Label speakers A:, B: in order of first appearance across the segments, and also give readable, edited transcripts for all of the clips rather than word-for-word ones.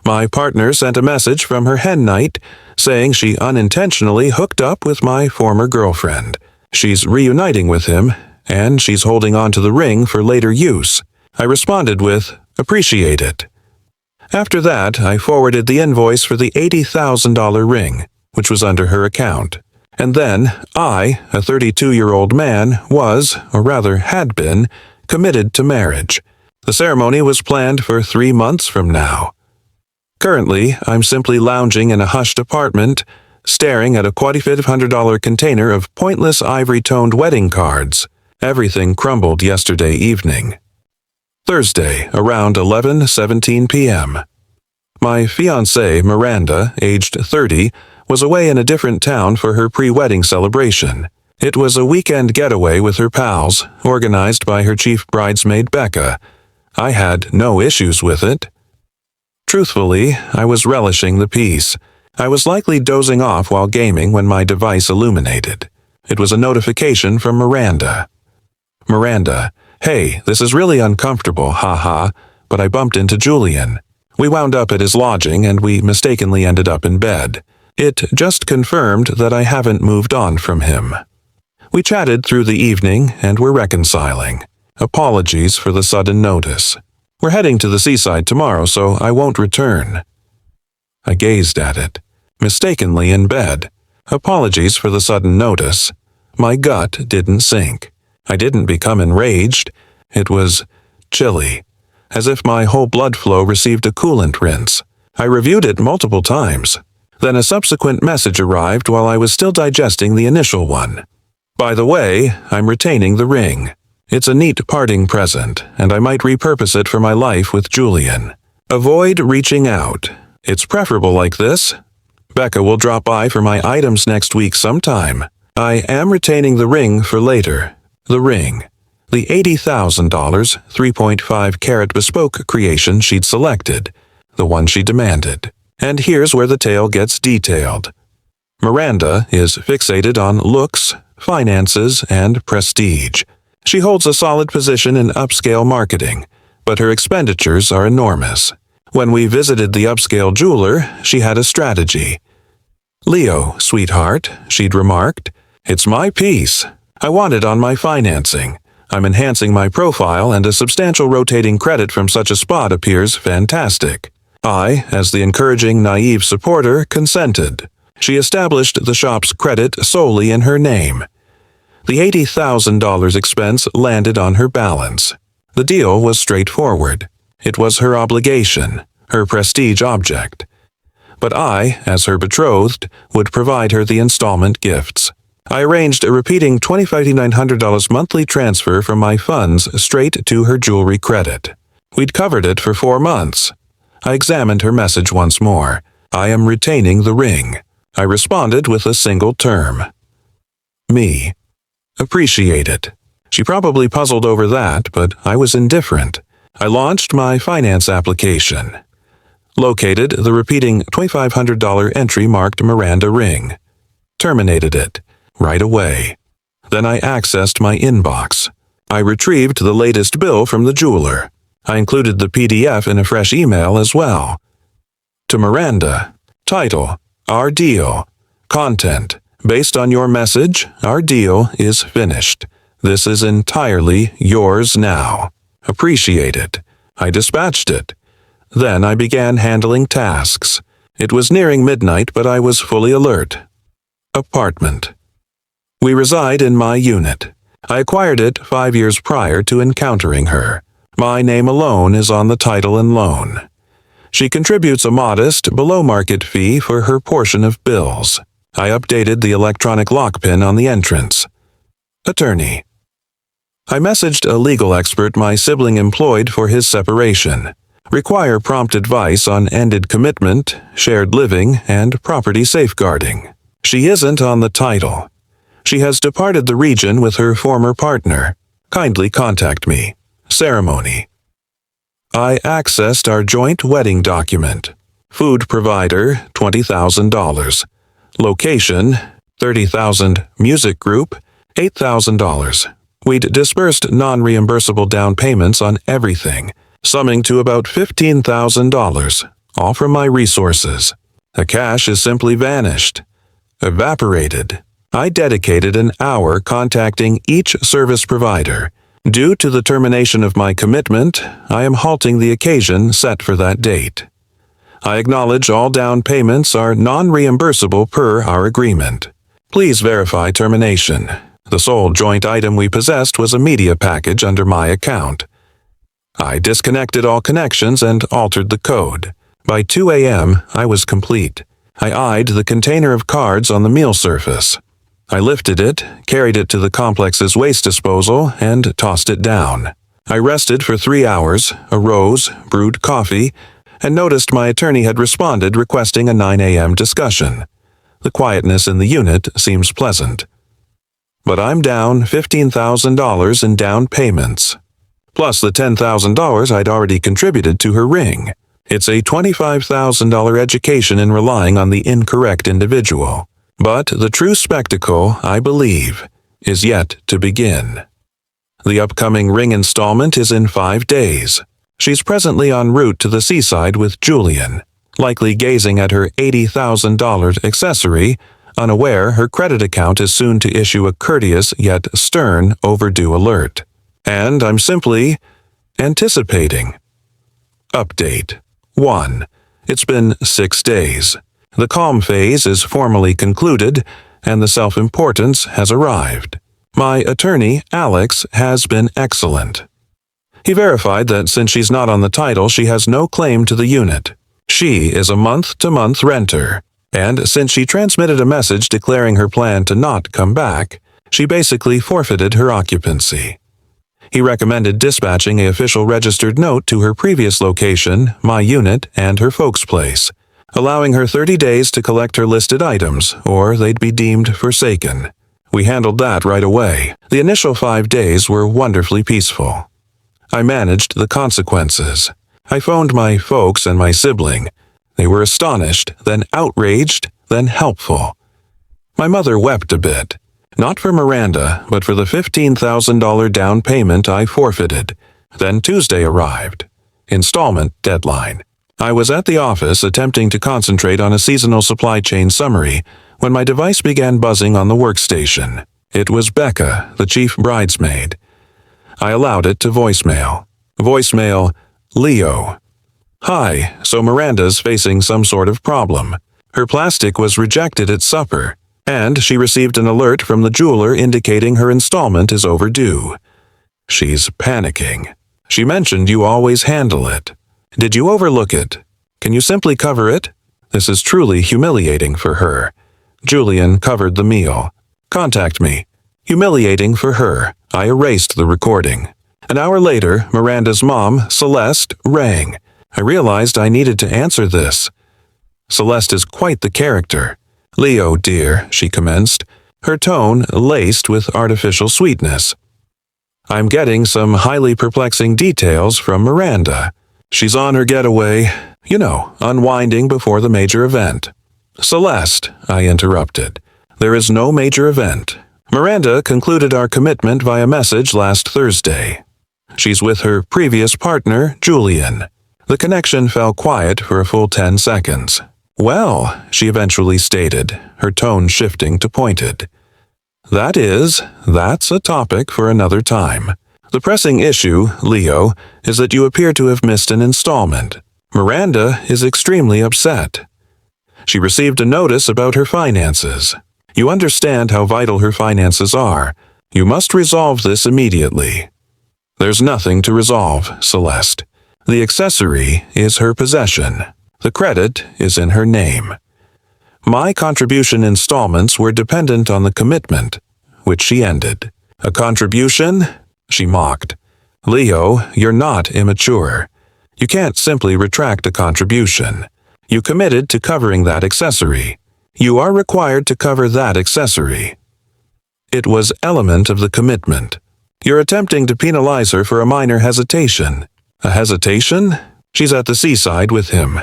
A: My partner sent a message from her hen night saying she unintentionally hooked up with my former girlfriend. She's reuniting with him, and she's holding on to the ring for later use. I responded with, "Appreciate it." After that, I forwarded the invoice for the $80,000 ring, which was under her account. And then I, a 32-year-old man, was, or rather had been, committed to marriage. The ceremony was planned for 3 months from now. Currently, I'm simply lounging in a hushed apartment, staring at a $2,500 container of pointless ivory-toned wedding cards. Everything crumbled yesterday evening. Thursday, around 11:17 p.m. My fiancée, Miranda, aged 30, was away in a different town for her pre-wedding celebration. It was a weekend getaway with her pals, organized by her chief bridesmaid, Becca. I had no issues with it. Truthfully, I was relishing the peace. I was likely dozing off while gaming when my device illuminated. It was a notification from Miranda. "Miranda, hey, this is really uncomfortable, haha, but I bumped into Julian. We wound up at his lodging and we mistakenly ended up in bed. It just confirmed that I haven't moved on from him. We chatted through the evening and we're reconciling. Apologies for the sudden notice. We're heading to the seaside tomorrow, so I won't return." I gazed at it, mistakenly in bed. Apologies for the sudden notice. My gut didn't sink. I didn't become enraged. It was chilly, as if my whole blood flow received a coolant rinse. I reviewed it multiple times. Then a subsequent message arrived while I was still digesting the initial one. "By the way, I'm retaining the ring. It's a neat parting present, and I might repurpose it for my life with Julian. Avoid reaching out. It's preferable like this. Becca will drop by for my items next week sometime. I am retaining the ring for later. The ring. The $80,000, 3.5-carat bespoke creation she'd selected. The one she demanded. And here's where the tale gets detailed. Miranda is fixated on looks, finances, and prestige. She holds a solid position in upscale marketing, but her expenditures are enormous. When we visited the upscale jeweler, she had a strategy. "Leo, sweetheart," she'd remarked, "it's my piece. I want it on my financing. I'm enhancing my profile and a substantial rotating credit from such a spot appears fantastic." I, as the encouraging, naive supporter, consented. She established the shop's credit solely in her name. The $80,000 expense landed on her balance. The deal was straightforward. It was her obligation, her prestige object. But I, as her betrothed, would provide her the installment gifts. I arranged a repeating $2,900 monthly transfer from my funds straight to her jewelry credit. We'd covered it for 4 months. I examined her message once more. "I am retaining the ring." I responded with a single term. Me. Appreciate it. She probably puzzled over that, but I was indifferent. I launched my finance application. Located the repeating $2,500 entry marked Miranda ring. Terminated it. Right away. Then I accessed my inbox. I retrieved the latest bill from the jeweler. I included the PDF in a fresh email as well. To Miranda. Title: Our Deal. Content: Based on your message, our deal is finished. This is entirely yours now. Appreciate it. I dispatched it. Then I began handling tasks. It was nearing midnight, but I was fully alert. Apartment. We reside in my unit. I acquired it 5 years prior to encountering her. My name alone is on the title and loan. She contributes a modest, below-market fee for her portion of bills. I updated the electronic lock pin on the entrance. Attorney. I messaged a legal expert my sibling employed for his separation. Require prompt advice on ended commitment, shared living, and property safeguarding. She isn't on the title. She has departed the region with her former partner. Kindly contact me. Ceremony. I accessed our joint wedding document. Food provider, $20,000. Location, $30,000. Music group, $8,000. We'd dispersed non-reimbursable down payments on everything, summing to about $15,000. all from my resources. The cash has simply vanished, evaporated. I dedicated an hour contacting each service provider. Due to the termination of my commitment, I am halting the occasion set for that date. I acknowledge all down payments are non-reimbursable per our agreement. Please verify termination. The sole joint item we possessed was a media package under my account. I disconnected all connections and altered the code. By 2 a.m., I was complete. I eyed the container of cards on the meal surface. I lifted it, carried it to the complex's waste disposal, and tossed it down. I rested for 3 hours, arose, brewed coffee, and noticed my attorney had responded requesting a 9 a.m. discussion. The quietness in the unit seems pleasant. But I'm down $15,000 in down payments, plus the $10,000 I'd already contributed to her ring. It's a $25,000 education in relying on the incorrect individual. But the true spectacle, I believe, is yet to begin. The upcoming ring installment is in 5 days. She's presently en route to the seaside with Julian, likely gazing at her $80,000 accessory, unaware her credit account is soon to issue a courteous yet stern overdue alert. And I'm simply anticipating. Update 1. It's been 6 days. The calm phase is formally concluded, and the self-importance has arrived. My attorney, Alex, has been excellent. He verified that since she's not on the title, she has no claim to the unit. She is a month-to-month renter, and since she transmitted a message declaring her plan to not come back, she basically forfeited her occupancy. He recommended dispatching an official registered note to her previous location, my unit, and her folks' place, allowing her 30 days to collect her listed items, or they'd be deemed forsaken. We handled that right away. The initial 5 days were wonderfully peaceful. I managed the consequences. I phoned my folks and my sibling. They were astonished, then outraged, then helpful. My mother wept a bit. Not for Miranda, but for the $15,000 down payment I forfeited. Then Tuesday arrived. Installment deadline. I was at the office attempting to concentrate on a seasonal supply chain summary when my device began buzzing on the workstation. It was Becca, the chief bridesmaid. I allowed it to voicemail. Voicemail, Leo. Hi, so Miranda's facing some sort of problem. Her plastic was rejected at supper, and she received an alert from the jeweler indicating her installment is overdue. She's panicking. She mentioned you always handle it. Did you overlook it? Can you simply cover it? This is truly humiliating for her. Julian covered the meal. Contact me. Humiliating for her. I erased the recording. An hour later, Miranda's mom, Celeste, rang. I realized I needed to answer this. Celeste is quite the character. Leo, dear, she commenced, her tone laced with artificial sweetness. I'm getting some highly perplexing details from Miranda. She's on her getaway, unwinding before the major event. Celeste, I interrupted. There is no major event. Miranda concluded our commitment via message last Thursday. She's with her previous partner, Julian. The connection fell quiet for a full 10 seconds. Well, she eventually stated, her tone shifting to pointed. That's a topic for another time. The pressing issue, Leo, is that you appear to have missed an installment. Miranda is extremely upset. She received a notice about her finances. You understand how vital her finances are. You must resolve this immediately. There's nothing to resolve, Celeste. The accessory is her possession. The credit is in her name. My contribution installments were dependent on the commitment, which she ended. A contribution? She mocked. Leo, you're not immature. You can't simply retract a contribution. You committed to covering that accessory. You are required to cover that accessory. It was element of the commitment. You're attempting to penalize her for a minor hesitation. A hesitation? She's at the seaside with him.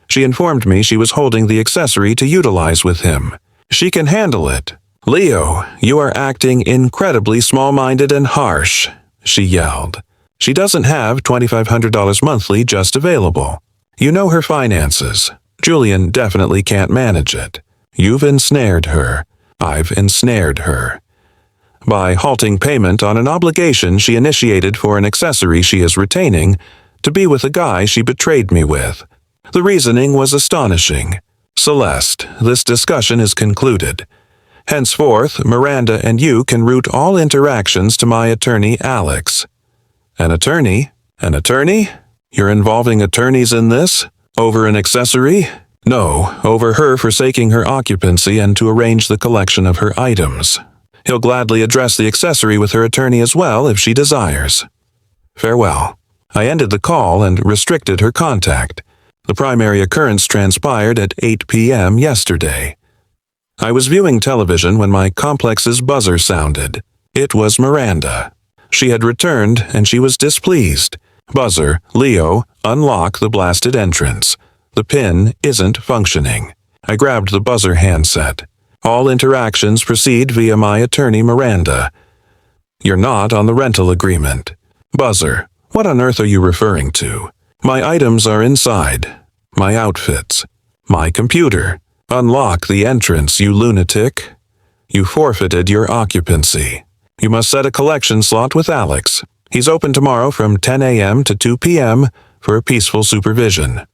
A: She informed me she was holding the accessory to utilize with him. She can handle it. Leo, you are acting incredibly small-minded and harsh, she yelled. She doesn't have $2,500 monthly just available. You know her finances. Julian definitely can't manage it. You've ensnared her. I've ensnared her. By halting payment on an obligation she initiated for an accessory she is retaining to be with a guy she betrayed me with. The reasoning was astonishing. Celeste, this discussion is concluded. Henceforth, Miranda and you can route all interactions to my attorney, Alex. An attorney? An attorney? You're involving attorneys in this? Over an accessory? No, over her forsaking her occupancy and to arrange the collection of her items. He'll gladly address the accessory with her attorney as well if she desires. Farewell. I ended the call and restricted her contact. The primary occurrence transpired at 8 p.m. yesterday. I was viewing television when my complex's buzzer sounded. It was Miranda. She had returned and she was displeased. Buzzer, Leo, unlock the blasted entrance. The pin isn't functioning. I grabbed the buzzer handset. All interactions proceed via my attorney Miranda. You're not on the rental agreement. Buzzer, what on earth are you referring to? My items are inside. My outfits. My computer. Unlock the entrance, you lunatic. You forfeited your occupancy. You must set a collection slot with Alex. He's open tomorrow from 10 a.m. to 2 p.m. for a peaceful supervision.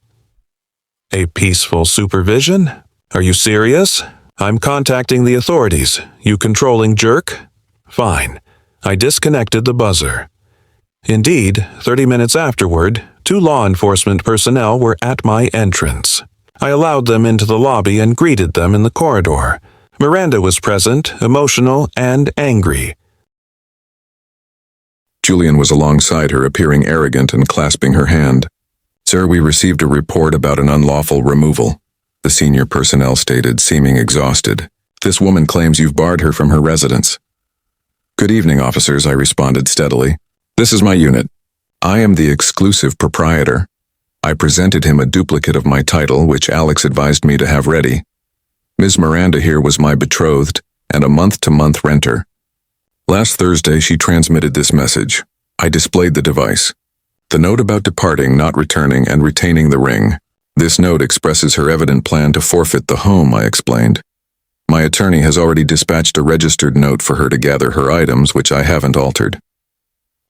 A: A peaceful supervision? Are you serious? I'm contacting the authorities. You controlling jerk? Fine. I disconnected the buzzer. Indeed, 30 minutes afterward, 2 law enforcement personnel were at my entrance. I allowed them into the lobby and greeted them in the corridor. Miranda was present, emotional and angry.
B: Julian was alongside her, appearing arrogant and clasping her hand. "Sir, we received a report about an unlawful removal," the senior personnel stated, seeming exhausted. "This woman claims you've barred her from her residence." "Good evening, officers," I responded steadily. "This is my unit. I am the exclusive proprietor." I presented him a duplicate of my title, which Alex advised me to have ready. Ms. Miranda here was my betrothed and a month-to-month renter. Last Thursday, she transmitted this message. I displayed the device. The note about departing, not returning, and retaining the ring. This note expresses her evident plan to forfeit the home, I explained. My attorney has already dispatched a registered note for her to gather her items, which I haven't altered.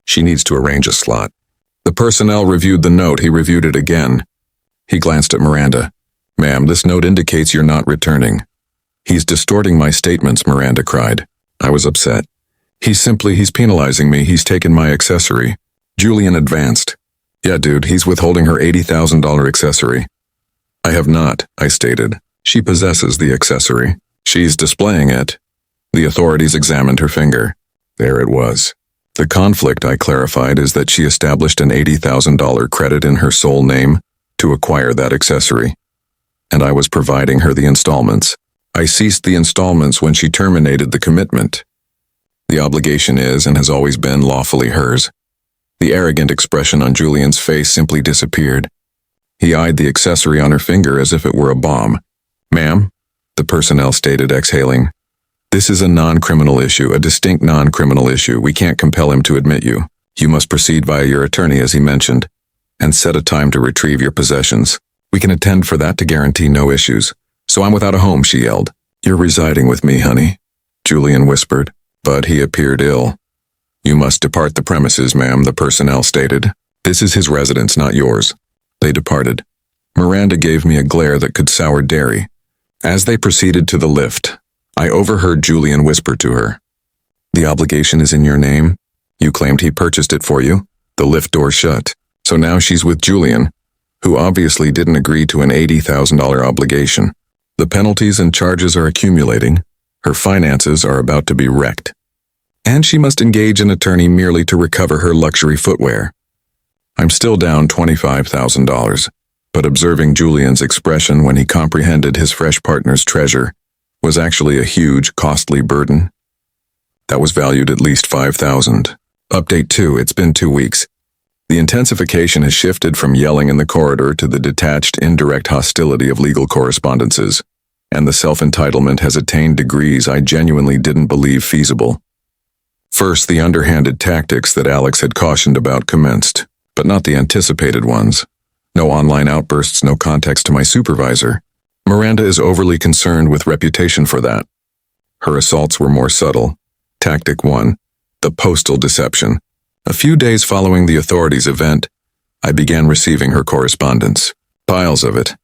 B: She needs to arrange a slot. The personnel reviewed the note. He reviewed it again. He glanced at Miranda. "Ma'am, this note indicates you're not returning." "He's distorting my statements," Miranda cried. I was upset. He's penalizing me. He's taken my accessory." Julian advanced. "Yeah, dude, he's withholding her $80,000 accessory." "I have not," I stated. "She possesses the accessory. She's displaying it." The authorities examined her finger. There it was. The conflict, I clarified, is that she established an $80,000 credit in her sole name to acquire that accessory. And I was providing her the installments. I ceased the installments when she terminated the commitment. The obligation is and has always been lawfully hers. The arrogant expression on Julian's face simply disappeared. He eyed the accessory on her finger as if it were a bomb. "Ma'am," the personnel stated, exhaling. "This is a non-criminal issue, a distinct non-criminal issue. We can't compel him to admit you. You must proceed via your attorney, as he mentioned, and set a time to retrieve your possessions. We can attend for that to guarantee no issues. So I'm without a home," she yelled. "You're residing with me, honey," Julian whispered, but he appeared ill. "You must depart the premises, ma'am," the personnel stated. "This is his residence, not yours." They departed. Miranda gave me a glare that could sour dairy. As they proceeded to the lift, I overheard Julian whisper to her, "The obligation is in your name. You claimed he purchased it for you." The lift door shut. So now she's with Julian, who obviously didn't agree to an $80,000 obligation. The penalties and charges are accumulating. Her finances are about to be wrecked. And she must engage an attorney merely to recover her luxury footwear. I'm still down $25,000, but observing Julian's expression when he comprehended his fresh partner's treasure was actually a huge, costly burden. That was valued at least $5,000. Update 2, it's been 2 weeks. The intensification has shifted from yelling in the corridor to the detached, indirect hostility of legal correspondences, and the self-entitlement has attained degrees I genuinely didn't believe feasible. First, the underhanded tactics that Alex had cautioned about commenced, but not the anticipated ones. No online outbursts, no context to my supervisor. Miranda is overly concerned with reputation for that. Her assaults were more subtle. Tactic 1. The postal deception. A few days following the authorities' event, I began receiving her correspondence. Piles of it.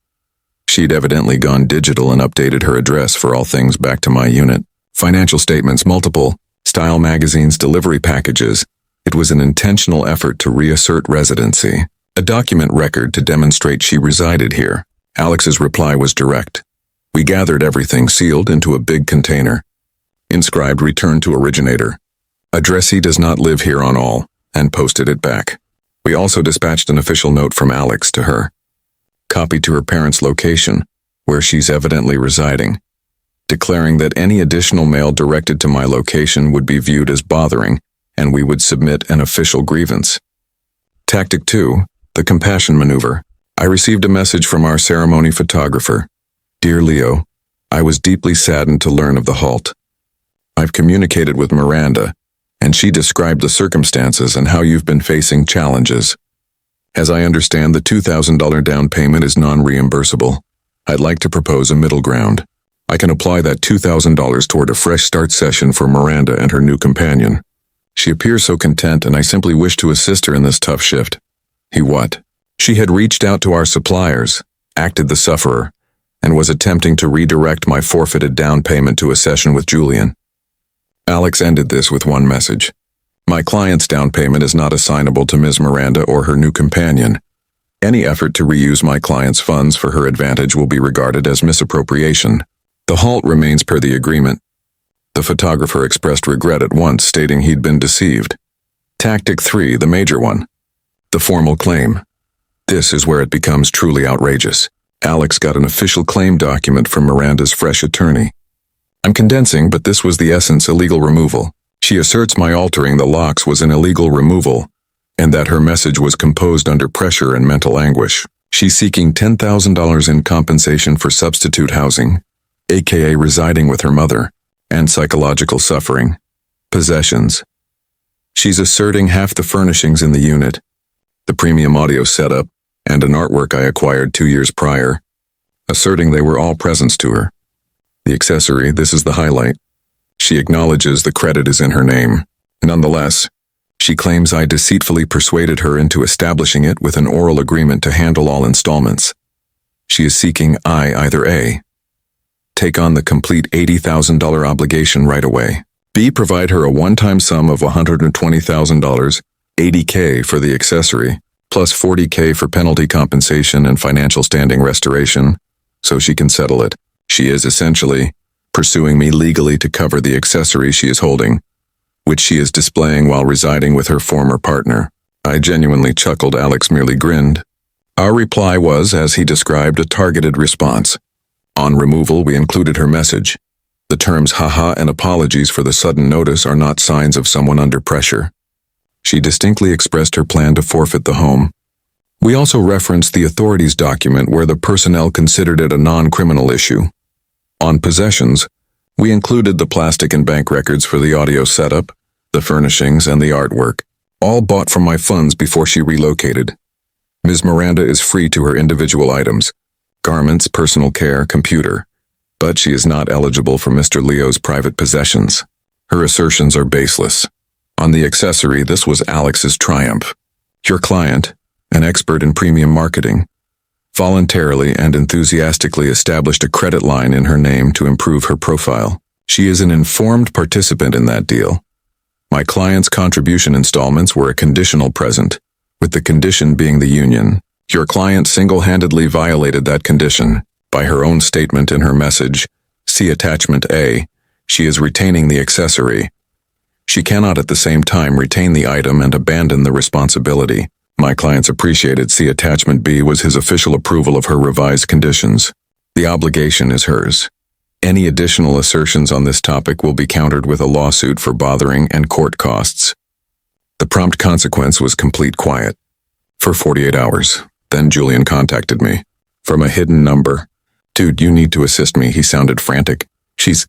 B: She'd evidently gone digital and updated her address for all things back to my unit. Financial statements, multiple, style magazines, delivery packages. It was an intentional effort to reassert residency. A document record to demonstrate she resided here. Alex's reply was direct. We gathered everything sealed into a big container. Inscribed return to originator. Addressee does not live here on all, and posted it back. We also dispatched an official note from Alex to her. Copy to her parents' location, where she's evidently residing, declaring that any additional mail directed to my location would be viewed as bothering, and we would submit an official grievance. Tactic 2, the compassion maneuver. I received a message from our ceremony photographer. Dear Leo, I was deeply saddened to learn of the halt. I've communicated with Miranda, and she described the circumstances and how you've been facing challenges. As I understand, the $2,000 down payment is non-reimbursable. I'd like to propose a middle ground. I can apply that $2,000 toward a fresh start session for Miranda and her new companion. She appears so content, and I simply wish to assist her in this tough shift. What? She had reached out to our suppliers, acted the sufferer, and was attempting to redirect my forfeited down payment to a session with Julian. Alex ended this with one message. My client's down payment is not assignable to Ms. Miranda or her new companion. Any effort to reuse my client's funds for her advantage will be regarded as misappropriation. The halt remains per the agreement. The photographer expressed regret at once, stating he'd been deceived. Tactic 3, the major one. The formal claim. This is where it becomes truly outrageous. Alex got an official claim document from Miranda's fresh attorney. I'm condensing, but this was the essence: illegal removal. She asserts my altering the locks was an illegal removal, and that her message was composed under pressure and mental anguish. She's seeking $10,000 in compensation for substitute housing, aka residing with her mother, and psychological suffering. Possessions. She's asserting half the furnishings in the unit, the premium audio setup, and an artwork I acquired 2 years prior, asserting they were all presents to her. The accessory, this is the highlight. She acknowledges the credit is in her name. Nonetheless, she claims I deceitfully persuaded her into establishing it with an oral agreement to handle all installments. She is seeking either A, take on the complete $80,000 obligation right away, B, provide her a one-time sum of $120,000, $80K for the accessory, plus $40K for penalty compensation and financial standing restoration, so she can settle it. She is essentially pursuing me legally to cover the accessory she is holding, which she is displaying while residing with her former partner. I genuinely chuckled. Alex merely grinned. Our reply was, as he described, a targeted response. On removal, we included her message. The terms haha and apologies for the sudden notice are not signs of someone under pressure. She distinctly expressed her plan to forfeit the home. We also referenced the authorities' document where the personnel considered it a non-criminal issue. On possessions, we included the plastic and bank records for the audio setup, the furnishings, and the artwork, all bought from my funds before she relocated. Ms. Miranda is free to her individual items, garments, personal care, computer, but she is not eligible for Mr. Leo's private possessions. Her assertions are baseless. On the accessory, this was Alex's triumph. Your client, an expert in premium marketing, voluntarily and enthusiastically established a credit line in her name to improve her profile. She is an informed participant in that deal. My client's contribution installments were a conditional present, with the condition being the union. Your client single-handedly violated that condition. By her own statement in her message, see attachment A, she is retaining the accessory. She cannot at the same time retain the item and abandon the responsibility. My clients appreciated see attachment B was his official approval of her revised conditions. The obligation is hers. Any additional assertions on this topic will be countered with a lawsuit for bothering and court costs. The prompt consequence was complete quiet. For 48 hours, then Julian contacted me. From a hidden number. Dude, you need to assist me, he sounded frantic. She's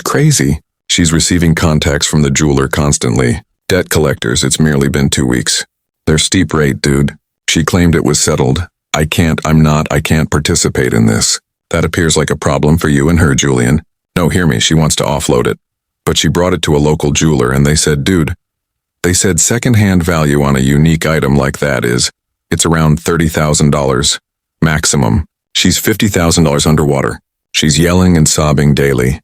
B: crazy. She's receiving contacts from the jeweler constantly. Debt collectors, it's merely been 2 weeks. Their steep rate, dude. She claimed it was settled, I can't participate in this. That appears like a problem for you and her, Julian. No, hear me, she wants to offload it. But she brought it to a local jeweler and they said, dude, second-hand value on a unique item like that it's around $30,000. Maximum. She's $50,000 underwater. She's yelling and sobbing daily.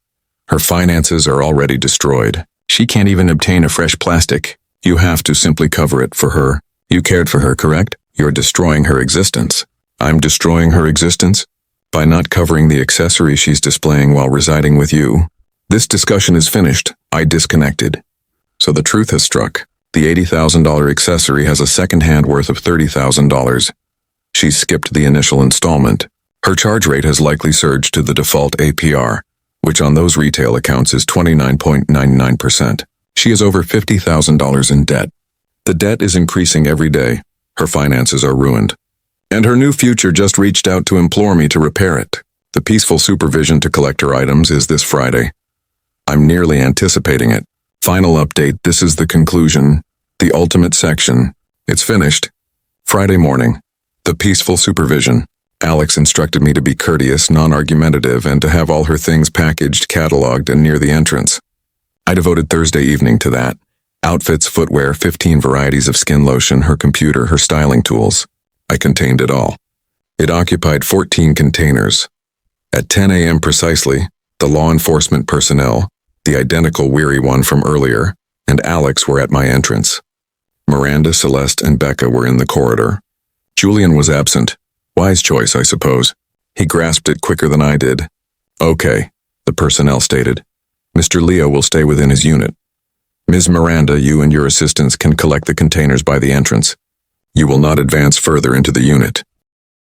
B: Her finances are already destroyed. She can't even obtain a fresh plastic. You have to simply cover it for her. You cared for her, correct? You're destroying her existence. I'm destroying her existence? By not covering the accessory she's displaying while residing with you. This discussion is finished. I disconnected. So the truth has struck. The $80,000 accessory has a second-hand worth of $30,000. She skipped the initial installment. Her charge rate has likely surged to the default APR, which on those retail accounts is 29.99%. She is over $50,000 in debt. The debt is increasing every day. Her finances are ruined. And her new future just reached out to implore me to repair it. The peaceful supervision to collect her items is this Friday. I'm nearly anticipating it. Final update, this is the conclusion. The ultimate section. It's finished. Friday morning. The peaceful supervision. Alex instructed me to be courteous, non-argumentative, and to have all her things packaged, cataloged, and near the entrance. I devoted Thursday evening to that. Outfits, footwear, 15 varieties of skin lotion, her computer, her styling tools. I contained it all. It occupied 14 containers. At 10 a.m. precisely, the law enforcement personnel, the identical weary one from earlier, and Alex were at my entrance. Miranda, Celeste, and Becca were in the corridor. Julian was absent. Wise choice, I suppose. He grasped it quicker than I did. Okay, the personnel stated. Mr. Leo will stay within his unit. Ms. Miranda, you and your assistants can collect the containers by the entrance. You will not advance further into the unit.